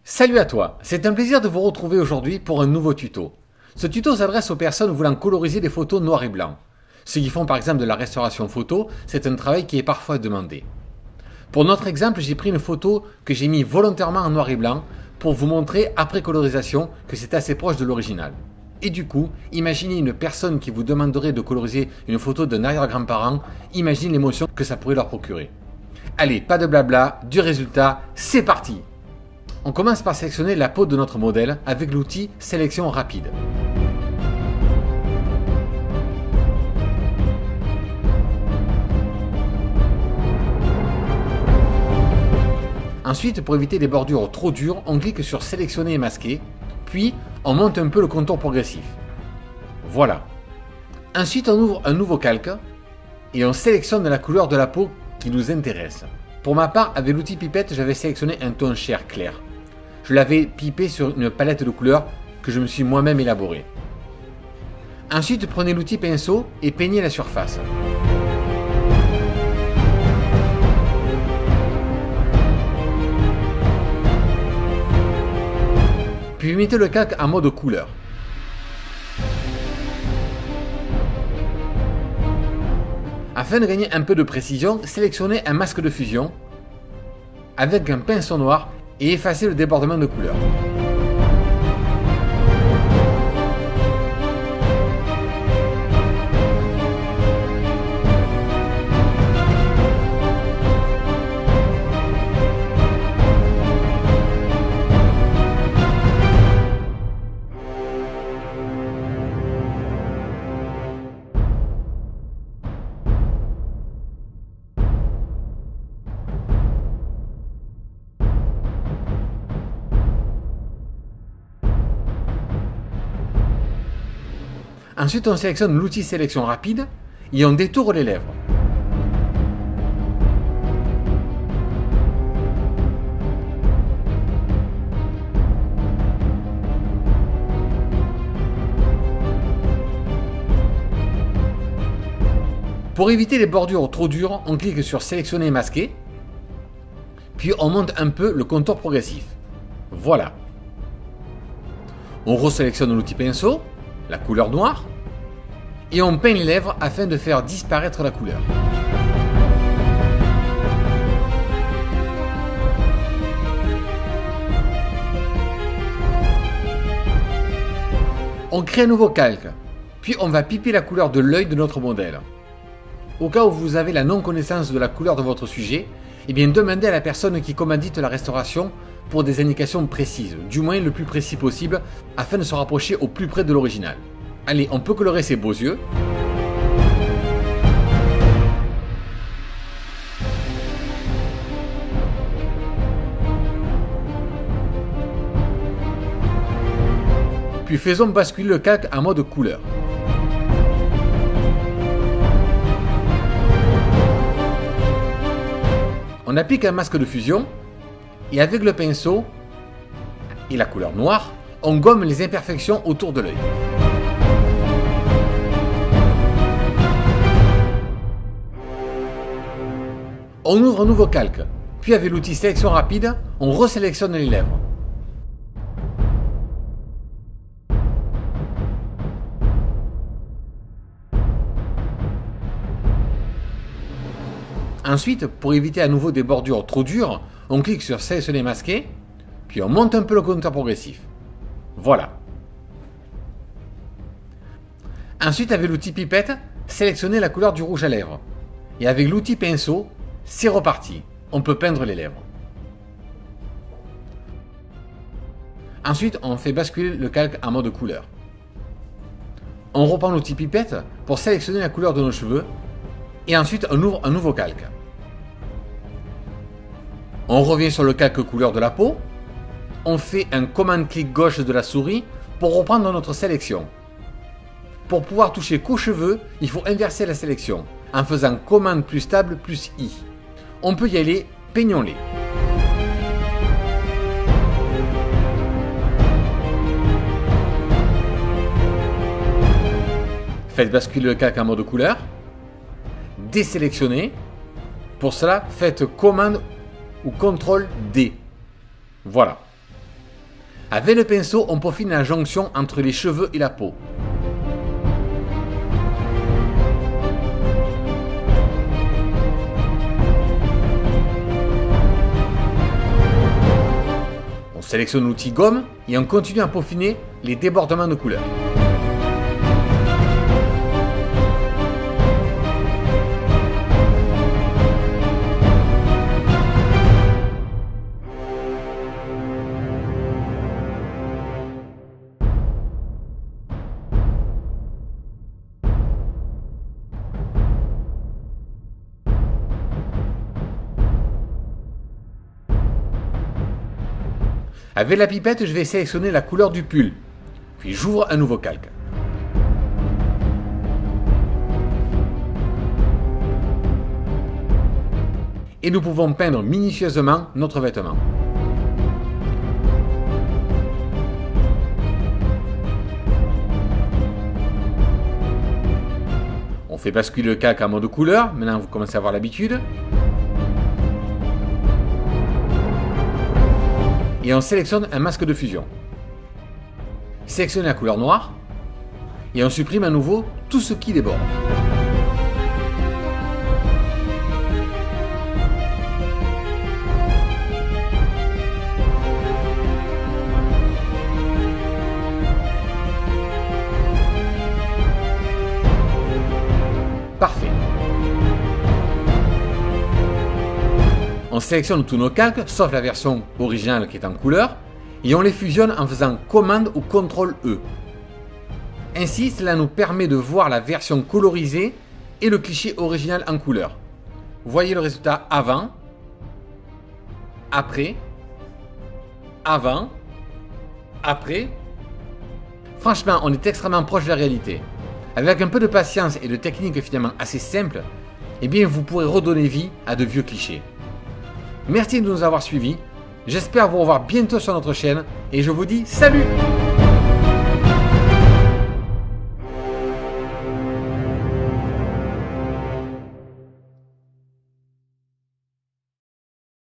Salut à toi, c'est un plaisir de vous retrouver aujourd'hui pour un nouveau tuto. Ce tuto s'adresse aux personnes voulant coloriser des photos noir et blanc. Ceux qui font par exemple de la restauration photo, c'est un travail qui est parfois demandé. Pour notre exemple, j'ai pris une photo que j'ai mis volontairement en noir et blanc pour vous montrer après colorisation que c'est assez proche de l'original. Et du coup, imaginez une personne qui vous demanderait de coloriser une photo d'un arrière-grand-parent, imaginez l'émotion que ça pourrait leur procurer. Allez, pas de blabla, du résultat, c'est parti! On commence par sélectionner la peau de notre modèle avec l'outil sélection rapide. Ensuite, pour éviter les bordures trop dures, on clique sur sélectionner et masquer, puis on monte un peu le contour progressif. Voilà. Ensuite, on ouvre un nouveau calque et on sélectionne la couleur de la peau qui nous intéresse. Pour ma part, avec l'outil pipette, j'avais sélectionné un ton chair clair. Je l'avais pipé sur une palette de couleurs que je me suis moi-même élaborée. Ensuite, prenez l'outil pinceau et peignez la surface. Puis mettez le calque en mode couleur. Afin de gagner un peu de précision, sélectionnez un masque de fusion avec un pinceau noir et effacez le débordement de couleur. Ensuite, on sélectionne l'outil sélection rapide et on détourne les lèvres. Pour éviter les bordures trop dures, on clique sur sélectionner et masquer, puis on monte un peu le contour progressif. Voilà. On resélectionne l'outil pinceau, la couleur noire, et on peint les lèvres afin de faire disparaître la couleur. On crée un nouveau calque, puis on va piper la couleur de l'œil de notre modèle. Au cas où vous avez la non-connaissance de la couleur de votre sujet, eh bien demandez à la personne qui commandite la restauration pour des indications précises, du moins le plus précis possible, afin de se rapprocher au plus près de l'original. Allez, on peut colorer ses beaux yeux. Puis faisons basculer le calque en mode couleur. On applique un masque de fusion et avec le pinceau et la couleur noire, on gomme les imperfections autour de l'œil. On ouvre un nouveau calque, puis avec l'outil sélection rapide, on resélectionne les lèvres. Ensuite, pour éviter à nouveau des bordures trop dures, on clique sur sélectionner masquer, puis on monte un peu le compteur progressif. Voilà. Ensuite, avec l'outil pipette, sélectionnez la couleur du rouge à lèvres. Et avec l'outil pinceau, c'est reparti. On peut peindre les lèvres. Ensuite, on fait basculer le calque en mode couleur. On reprend l'outil pipette pour sélectionner la couleur de nos cheveux. Et ensuite, on ouvre un nouveau calque. On revient sur le calque couleur de la peau. On fait un commande-clic gauche de la souris pour reprendre notre sélection. Pour pouvoir toucher qu'aux cheveux, il faut inverser la sélection en faisant commande plus stable plus I. On peut y aller, peignons-les. Faites basculer le calque en mode couleur. Désélectionnez. Pour cela, faites commande ou CTRL D. Voilà. Avec le pinceau, on peaufine la jonction entre les cheveux et la peau. On sélectionne l'outil gomme et on continue à peaufiner les débordements de couleurs. Avec la pipette, je vais sélectionner la couleur du pull, puis j'ouvre un nouveau calque. Et nous pouvons peindre minutieusement notre vêtement. On fait basculer le calque en mode couleur, maintenant vous commencez à avoir l'habitude. Et on sélectionne un masque de fusion. Sélectionnez la couleur noire et on supprime à nouveau tout ce qui déborde. Parfait. On sélectionne tous nos calques, sauf la version originale qui est en couleur, et on les fusionne en faisant commande ou CTRL E. Ainsi, cela nous permet de voir la version colorisée et le cliché original en couleur. Voyez le résultat avant, après, avant, après. Franchement, on est extrêmement proche de la réalité. Avec un peu de patience et de techniques finalement assez simples, eh bien vous pourrez redonner vie à de vieux clichés. Merci de nous avoir suivis, j'espère vous revoir bientôt sur notre chaîne et je vous dis salut!